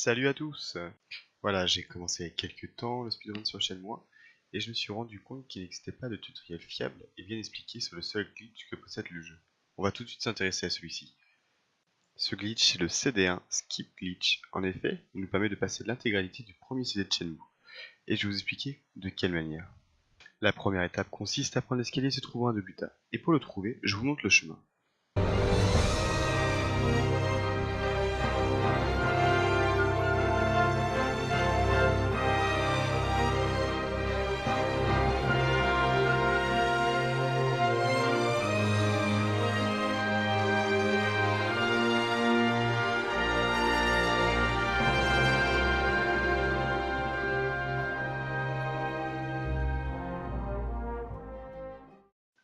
Salut à tous! Voilà, j'ai commencé il y a quelques temps le speedrun sur Shenmue, et je me suis rendu compte qu'il n'existait pas de tutoriel fiable et bien expliqué sur le seul glitch que possède le jeu. On va tout de suite s'intéresser à celui-ci. Ce glitch est le CD1 Skip Glitch. En effet, il nous permet de passer l'intégralité du premier CD de Shenmue, et je vais vous expliquer de quelle manière. La première étape consiste à prendre l'escalier se trouvant à Dobuta, et pour le trouver, je vous montre le chemin.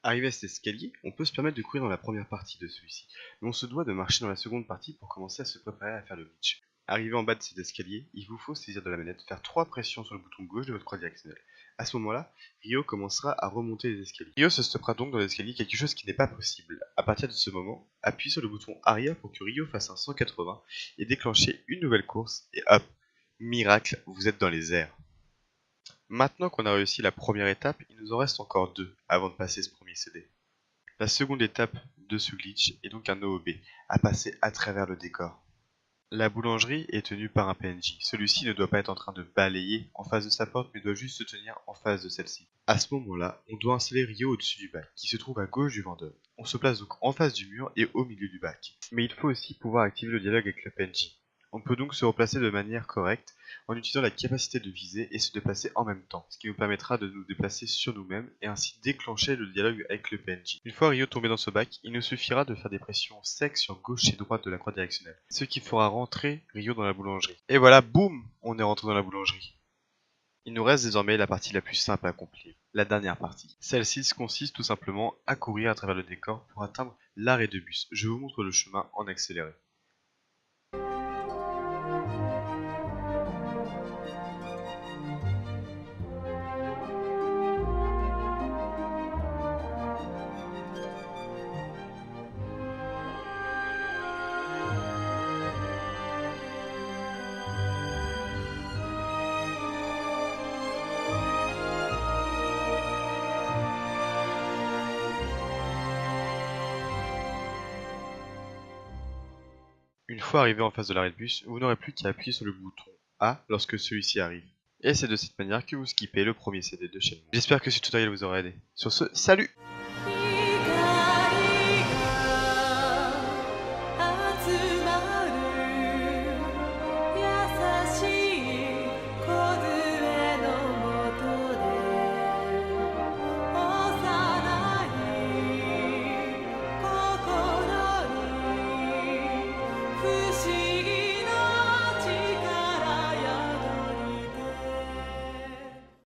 Arrivé à cet escalier, on peut se permettre de courir dans la première partie de celui-ci, mais on se doit de marcher dans la seconde partie pour commencer à se préparer à faire le glitch. Arrivé en bas de cet escalier, il vous faut saisir de la manette, faire 3 pressions sur le bouton gauche de votre croix directionnelle. À ce moment-là, Ryo commencera à remonter les escaliers. Ryo se stoppera donc dans l'escalier, quelque chose qui n'est pas possible. À partir de ce moment, appuyez sur le bouton arrière pour que Ryo fasse un 180 et déclencher une nouvelle course, et hop, miracle, vous êtes dans les airs. Maintenant qu'on a réussi la première étape, il nous en reste encore deux avant de passer ce premier CD. La seconde étape de ce glitch est donc un OOB, à passer à travers le décor. La boulangerie est tenue par un PNJ. Celui-ci ne doit pas être en train de balayer en face de sa porte, mais doit juste se tenir en face de celle-ci. À ce moment-là, on doit installer Ryo au-dessus du bac, qui se trouve à gauche du vendeur. On se place donc en face du mur et au milieu du bac. Mais il faut aussi pouvoir activer le dialogue avec le PNJ. On peut donc se replacer de manière correcte en utilisant la capacité de viser et se déplacer en même temps, ce qui nous permettra de nous déplacer sur nous-mêmes et ainsi déclencher le dialogue avec le PNJ. Une fois Ryo tombé dans ce bac, il nous suffira de faire des pressions secs sur gauche et droite de la croix directionnelle, ce qui fera rentrer Ryo dans la boulangerie. Et voilà, boum, on est rentré dans la boulangerie. Il nous reste désormais la partie la plus simple à accomplir, la dernière partie. Celle-ci consiste tout simplement à courir à travers le décor pour atteindre l'arrêt de bus. Je vous montre le chemin en accéléré. Une fois arrivé en face de l'arrêt de bus, vous n'aurez plus qu'à appuyer sur le bouton A lorsque celui-ci arrive. Et c'est de cette manière que vous skippez le premier CD de Shenmue. J'espère que ce tutoriel vous aura aidé. Sur ce, salut!